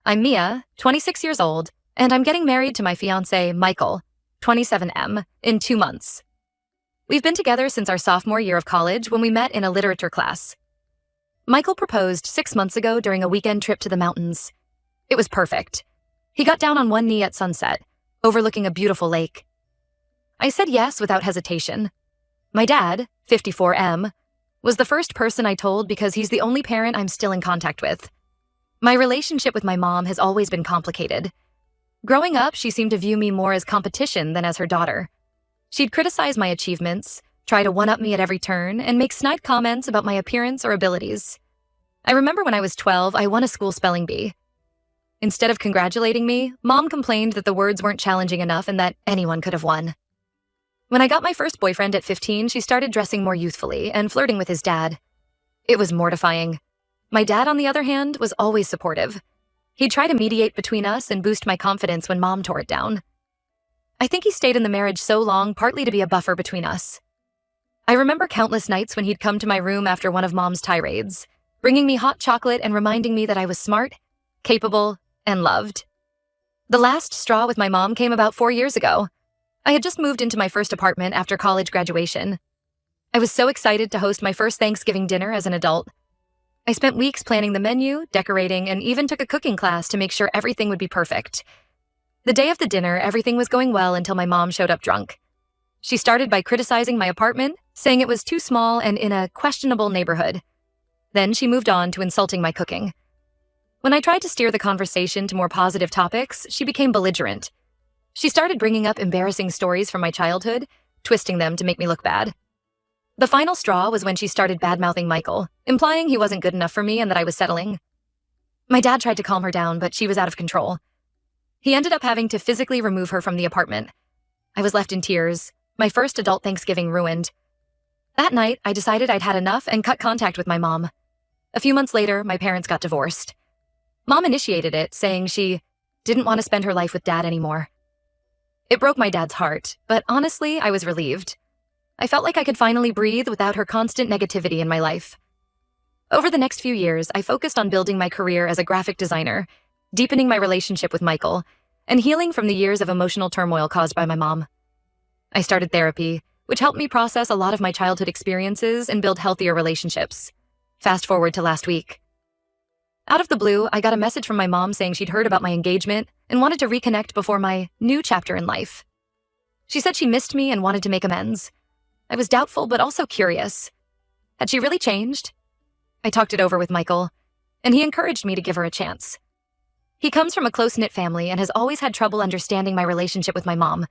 I'm Mia, 26 years old, and I'm getting married to my fiancé, Michael, 27M, in 2 months. We've been together since our sophomore year of college when we met in a literature class. Michael proposed 6 months ago during a weekend trip to the mountains. It was perfect. He got down on one knee at sunset, overlooking a beautiful lake. I said yes without hesitation. My dad, 54M, was the first person I told because he's the only parent I'm still in contact with. My relationship with my mom has always been complicated. Growing up, she seemed to view me more as competition than as her daughter. She'd criticize my achievements, try to one-up me at every turn, and make snide comments about my appearance or abilities. I remember when I was 12, I won a school spelling bee. Instead of congratulating me, Mom complained that the words weren't challenging enough and that anyone could have won. When I got my first boyfriend at 15, she started dressing more youthfully and flirting with his dad. It was mortifying. My dad, on the other hand, was always supportive. He'd try to mediate between us and boost my confidence when Mom tore it down. I think he stayed in the marriage so long partly to be a buffer between us. I remember countless nights when he'd come to my room after one of Mom's tirades, bringing me hot chocolate and reminding me that I was smart, capable, and loved. The last straw with my mom came about 4 years ago. I had just moved into my first apartment after college graduation. I was so excited to host my first Thanksgiving dinner as an adult. I spent weeks planning the menu, decorating, and even took a cooking class to make sure everything would be perfect. The day of the dinner, everything was going well until my mom showed up drunk. She started by criticizing my apartment, saying it was too small and in a questionable neighborhood. Then she moved on to insulting my cooking. When I tried to steer the conversation to more positive topics, she became belligerent. She started bringing up embarrassing stories from my childhood, twisting them to make me look bad. The final straw was when she started bad-mouthing Michael, implying he wasn't good enough for me and that I was settling. My dad tried to calm her down, but she was out of control. He ended up having to physically remove her from the apartment. I was left in tears, my first adult Thanksgiving ruined. That night, I decided I'd had enough and cut contact with my mom. A few months later, my parents got divorced. Mom initiated it, saying she didn't want to spend her life with Dad anymore. It broke my dad's heart, but honestly, I was relieved. I felt like I could finally breathe without her constant negativity in my life. Over the next few years, I focused on building my career as a graphic designer, deepening my relationship with Michael, and healing from the years of emotional turmoil caused by my mom. I started therapy, which helped me process a lot of my childhood experiences and build healthier relationships. Fast forward to last week. Out of the blue, I got a message from my mom saying she'd heard about my engagement and wanted to reconnect before my new chapter in life. She said she missed me and wanted to make amends. I was doubtful, but also curious. Had she really changed? I talked it over with Michael, and he encouraged me to give her a chance. He comes from a close-knit family and has always had trouble understanding my relationship with my mom.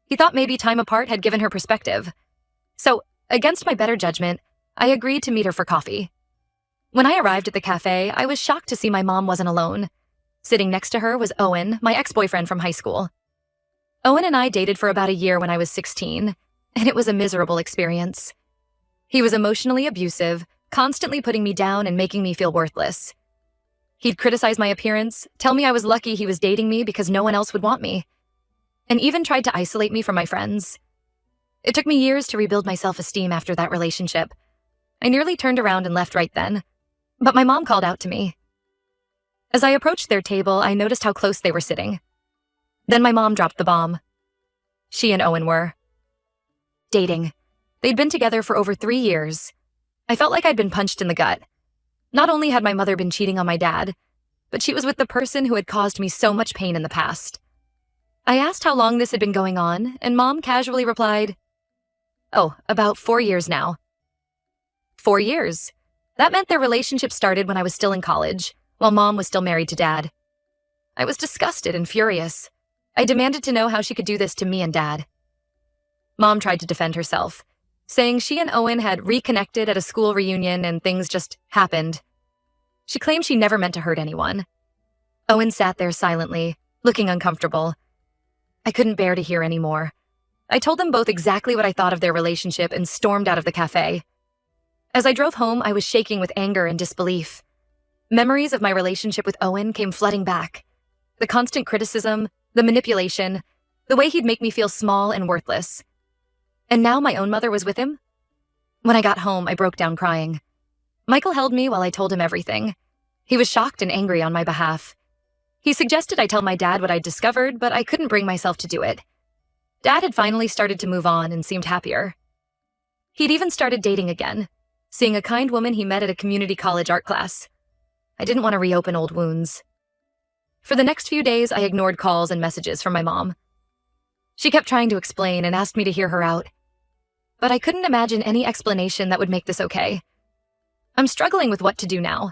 He thought maybe time apart had given her perspective. So, against my better judgment, I agreed to meet her for coffee. When I arrived at the cafe, I was shocked to see my mom wasn't alone. Sitting next to her was Owen, my ex-boyfriend from high school. Owen and I dated for about a year when I was 16, and it was a miserable experience. He was emotionally abusive, constantly putting me down and making me feel worthless. He'd criticize my appearance, tell me I was lucky he was dating me because no one else would want me, and even tried to isolate me from my friends. It took me years to rebuild my self-esteem after that relationship. I nearly turned around and left right then, but my mom called out to me. As I approached their table, I noticed how close they were sitting. Then my mom dropped the bomb. She and Owen were dating. They'd been together for over 3 years. I felt like I'd been punched in the gut. Not only had my mother been cheating on my dad, but she was with the person who had caused me so much pain in the past. I asked how long this had been going on, and Mom casually replied, "Oh, about 4 years now." 4 years. That meant their relationship started when I was still in college, while Mom was still married to Dad. I was disgusted and furious. I demanded to know how she could do this to me and Dad. Mom tried to defend herself, saying she and Owen had reconnected at a school reunion and things just happened. She claimed she never meant to hurt anyone. Owen sat there silently, looking uncomfortable. I couldn't bear to hear any more. I told them both exactly what I thought of their relationship and stormed out of the cafe. As I drove home, I was shaking with anger and disbelief. Memories of my relationship with Owen came flooding back. The constant criticism, the manipulation, the way he'd make me feel small and worthless. And now my own mother was with him? When I got home, I broke down crying. Michael held me while I told him everything. He was shocked and angry on my behalf. He suggested I tell my dad what I'd discovered, but I couldn't bring myself to do it. Dad had finally started to move on and seemed happier. He'd even started dating again, seeing a kind woman he met at a community college art class. I didn't want to reopen old wounds. For the next few days, I ignored calls and messages from my mom. She kept trying to explain and asked me to hear her out. But I couldn't imagine any explanation that would make this okay. I'm struggling with what to do now.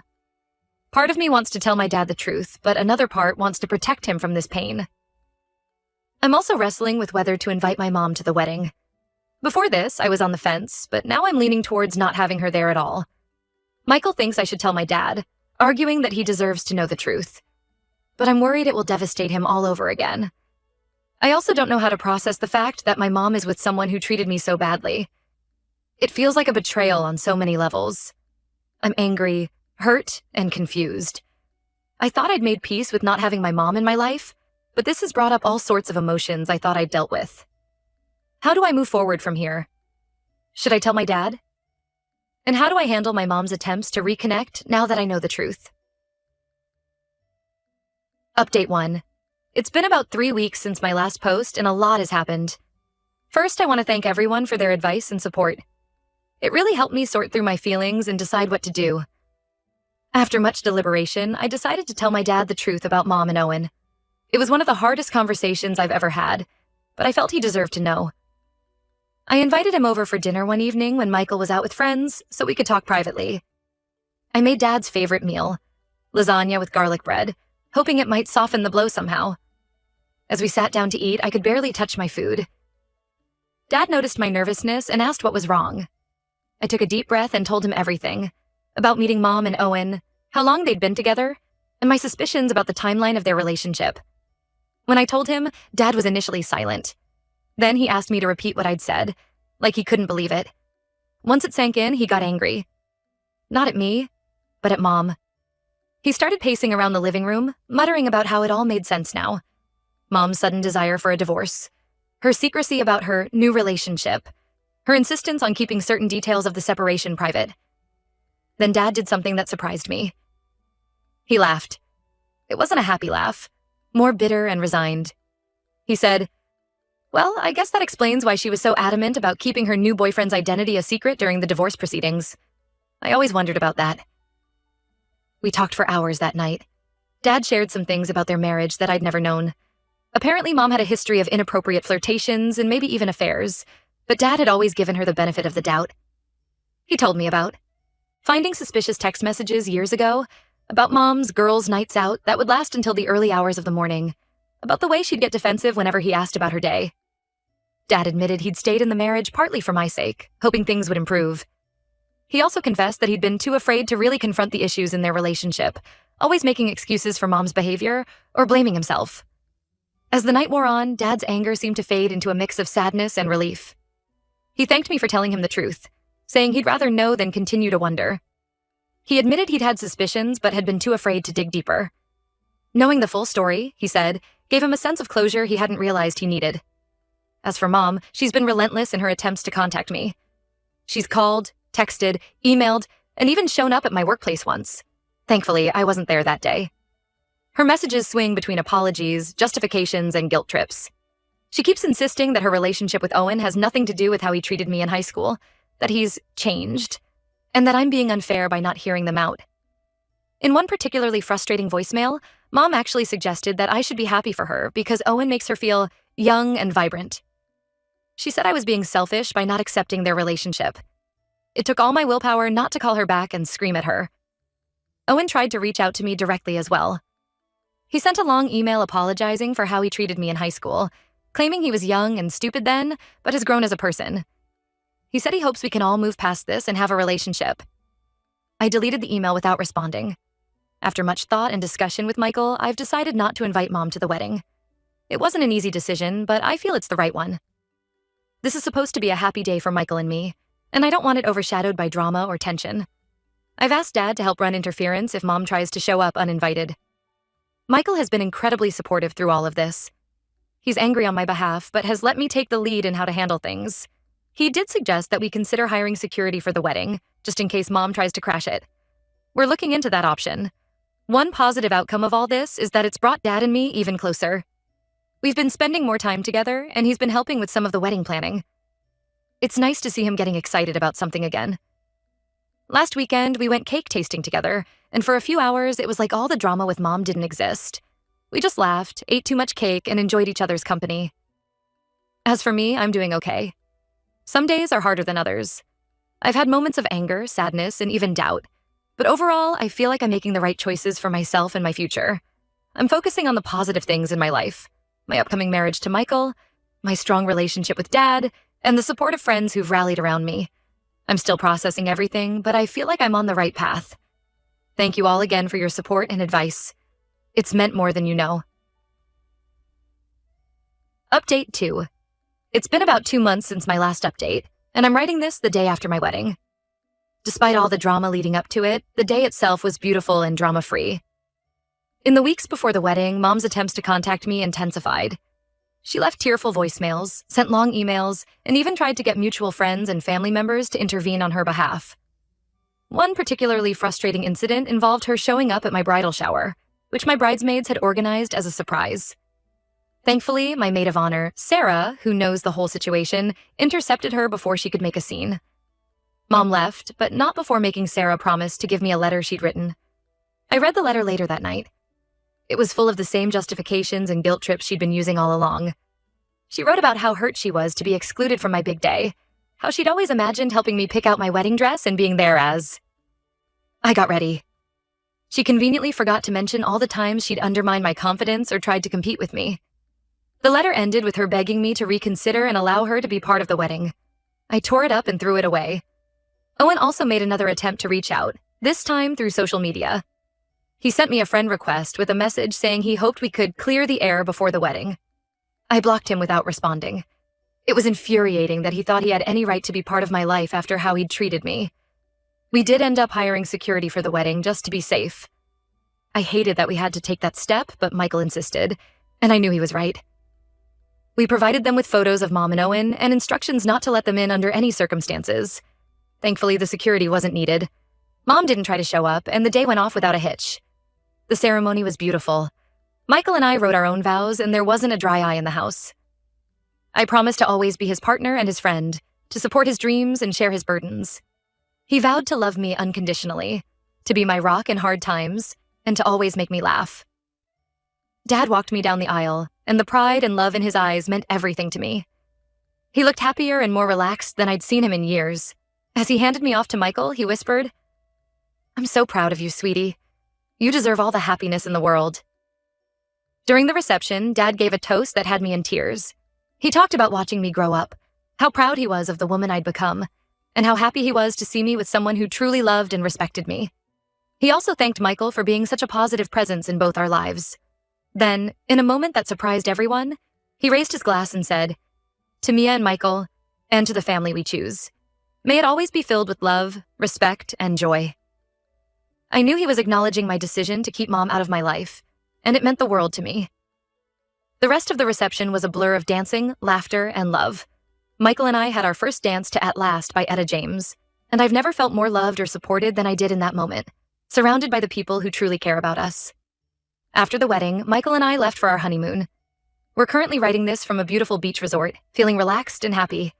Part of me wants to tell my dad the truth, but another part wants to protect him from this pain. I'm also wrestling with whether to invite my mom to the wedding. Before this, I was on the fence, but now I'm leaning towards not having her there at all. Michael thinks I should tell my dad, arguing that he deserves to know the truth. But I'm worried it will devastate him all over again. I also don't know how to process the fact that my mom is with someone who treated me so badly. It feels like a betrayal on so many levels. I'm angry, hurt, and confused. I thought I'd made peace with not having my mom in my life, but this has brought up all sorts of emotions I thought I'd dealt with. How do I move forward from here? Should I tell my dad? And how do I handle my mom's attempts to reconnect now that I know the truth? Update 1. It's been about 3 weeks since my last post, and a lot has happened. First, I want to thank everyone for their advice and support. It really helped me sort through my feelings and decide what to do. After much deliberation, I decided to tell my dad the truth about Mom and Owen. It was one of the hardest conversations I've ever had, but I felt he deserved to know. I invited him over for dinner one evening when Michael was out with friends, so we could talk privately. I made Dad's favorite meal, lasagna with garlic bread, hoping it might soften the blow somehow. As we sat down to eat, I could barely touch my food. Dad noticed my nervousness and asked what was wrong. I took a deep breath and told him everything, about meeting Mom and Owen, how long they'd been together, and my suspicions about the timeline of their relationship. When I told him, Dad was initially silent. Then he asked me to repeat what I'd said, like he couldn't believe it. Once it sank in, he got angry. Not at me, but at Mom. He started pacing around the living room, muttering about how it all made sense now. Mom's sudden desire for a divorce, her secrecy about her new relationship, her insistence on keeping certain details of the separation private. Then Dad did something that surprised me. He laughed. It wasn't a happy laugh, more bitter and resigned. He said, "Well, I guess that explains why she was so adamant about keeping her new boyfriend's identity a secret during the divorce proceedings. I always wondered about that." We talked for hours that night. Dad shared some things about their marriage that I'd never known. Apparently, Mom had a history of inappropriate flirtations and maybe even affairs, but Dad had always given her the benefit of the doubt. He told me about finding suspicious text messages years ago, about Mom's girls' nights out that would last until the early hours of the morning, about the way she'd get defensive whenever he asked about her day. Dad admitted he'd stayed in the marriage partly for my sake, hoping things would improve. He also confessed that he'd been too afraid to really confront the issues in their relationship, always making excuses for Mom's behavior or blaming himself. As the night wore on, Dad's anger seemed to fade into a mix of sadness and relief. He thanked me for telling him the truth, saying he'd rather know than continue to wonder. He admitted he'd had suspicions but had been too afraid to dig deeper. Knowing the full story, he said, gave him a sense of closure he hadn't realized he needed. As for Mom, she's been relentless in her attempts to contact me. She's called, texted, emailed, and even shown up at my workplace once. Thankfully, I wasn't there that day. Her messages swing between apologies, justifications, and guilt trips. She keeps insisting that her relationship with Owen has nothing to do with how he treated me in high school, that he's changed, and that I'm being unfair by not hearing them out. In one particularly frustrating voicemail, Mom actually suggested that I should be happy for her because Owen makes her feel young and vibrant. She said I was being selfish by not accepting their relationship. It took all my willpower not to call her back and scream at her. Owen tried to reach out to me directly as well. He sent a long email apologizing for how he treated me in high school, claiming he was young and stupid then, but has grown as a person. He said he hopes we can all move past this and have a relationship. I deleted the email without responding. After much thought and discussion with Michael, I've decided not to invite Mom to the wedding. It wasn't an easy decision, but I feel it's the right one. This is supposed to be a happy day for Michael and me, and I don't want it overshadowed by drama or tension. I've asked Dad to help run interference if Mom tries to show up uninvited. Michael has been incredibly supportive through all of this. He's angry on my behalf, but has let me take the lead in how to handle things. He did suggest that we consider hiring security for the wedding, just in case Mom tries to crash it. We're looking into that option. One positive outcome of all this is that it's brought Dad and me even closer. We've been spending more time together, and he's been helping with some of the wedding planning. It's nice to see him getting excited about something again. Last weekend, we went cake tasting together, and for a few hours, it was like all the drama with Mom didn't exist. We just laughed, ate too much cake, and enjoyed each other's company. As for me, I'm doing okay. Some days are harder than others. I've had moments of anger, sadness, and even doubt. But overall, I feel like I'm making the right choices for myself and my future. I'm focusing on the positive things in my life. My upcoming marriage to Michael, my strong relationship with Dad, and the support of friends who've rallied around me. I'm still processing everything, but I feel like I'm on the right path. Thank you all again for your support and advice. It's meant more than you know. Update 2. It's been about 2 months since my last update, and I'm writing this the day after my wedding. Despite all the drama leading up to it, the day itself was beautiful and drama-free. In the weeks before the wedding, Mom's attempts to contact me intensified. She left tearful voicemails, sent long emails, and even tried to get mutual friends and family members to intervene on her behalf. One particularly frustrating incident involved her showing up at my bridal shower, which my bridesmaids had organized as a surprise. Thankfully, my maid of honor, Sarah, who knows the whole situation, intercepted her before she could make a scene. Mom left, but not before making Sarah promise to give me a letter she'd written. I read the letter later that night. It was full of the same justifications and guilt trips she'd been using all along. She wrote about how hurt she was to be excluded from my big day, how she'd always imagined helping me pick out my wedding dress and being there as I got ready. She conveniently forgot to mention all the times she'd undermined my confidence or tried to compete with me. The letter ended with her begging me to reconsider and allow her to be part of the wedding. I tore it up and threw it away. Owen also made another attempt to reach out, this time through social media. He sent me a friend request with a message saying he hoped we could clear the air before the wedding. I blocked him without responding. It was infuriating that he thought he had any right to be part of my life after how he'd treated me. We did end up hiring security for the wedding just to be safe. I hated that we had to take that step, but Michael insisted, and I knew he was right. We provided them with photos of Mom and Owen and instructions not to let them in under any circumstances. Thankfully, the security wasn't needed. Mom didn't try to show up, and the day went off without a hitch. The ceremony was beautiful. Michael and I wrote our own vows, and there wasn't a dry eye in the house. I promised to always be his partner and his friend, to support his dreams and share his burdens. He vowed to love me unconditionally, to be my rock in hard times, and to always make me laugh. Dad walked me down the aisle, and the pride and love in his eyes meant everything to me. He looked happier and more relaxed than I'd seen him in years. As he handed me off to Michael, he whispered, "I'm so proud of you, sweetie. You deserve all the happiness in the world." During the reception, Dad gave a toast that had me in tears. He talked about watching me grow up, how proud he was of the woman I'd become, and how happy he was to see me with someone who truly loved and respected me. He also thanked Michael for being such a positive presence in both our lives. Then, in a moment that surprised everyone, he raised his glass and said, "To Mia and Michael, and to the family we choose, may it always be filled with love, respect, and joy." I knew he was acknowledging my decision to keep Mom out of my life, and it meant the world to me. The rest of the reception was a blur of dancing, laughter, and love. Michael and I had our first dance to At Last by Etta James, and I've never felt more loved or supported than I did in that moment, surrounded by the people who truly care about us. After the wedding, Michael and I left for our honeymoon. We're currently writing this from a beautiful beach resort, feeling relaxed and happy.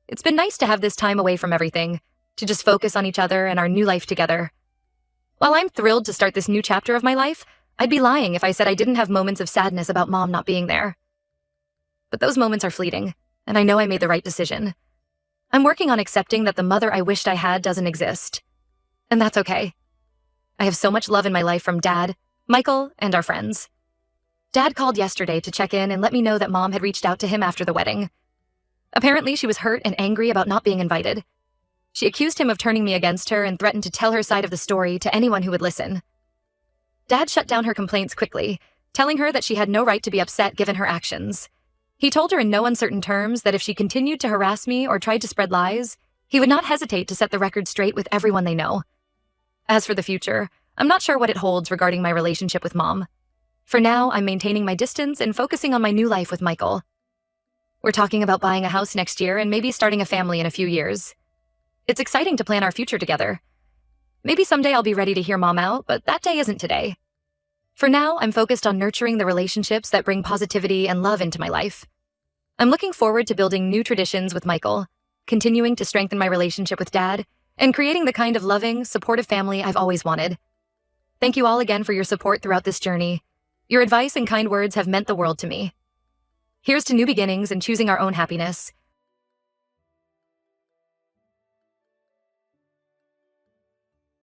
It's been nice to have this time away from everything, to just focus on each other and our new life together. While I'm thrilled to start this new chapter of my life, I'd be lying if I said I didn't have moments of sadness about Mom not being there. But those moments are fleeting, and I know I made the right decision. I'm working on accepting that the mother I wished I had doesn't exist. And that's okay. I have so much love in my life from Dad, Michael, and our friends. Dad called yesterday to check in and let me know that Mom had reached out to him after the wedding. Apparently, she was hurt and angry about not being invited. She accused him of turning me against her and threatened to tell her side of the story to anyone who would listen. Dad shut down her complaints quickly, telling her that she had no right to be upset given her actions. He told her in no uncertain terms that if she continued to harass me or tried to spread lies, he would not hesitate to set the record straight with everyone they know. As for the future, I'm not sure what it holds regarding my relationship with Mom. For now, I'm maintaining my distance and focusing on my new life with Michael. We're talking about buying a house next year and maybe starting a family in a few years. It's exciting to plan our future together. Maybe someday I'll be ready to hear Mom out, but that day isn't today. For now, I'm focused on nurturing the relationships that bring positivity and love into my life. I'm looking forward to building new traditions with Michael, continuing to strengthen my relationship with Dad, and creating the kind of loving, supportive family I've always wanted. Thank you all again for your support throughout this journey. Your advice and kind words have meant the world to me. Here's to new beginnings and choosing our own happiness.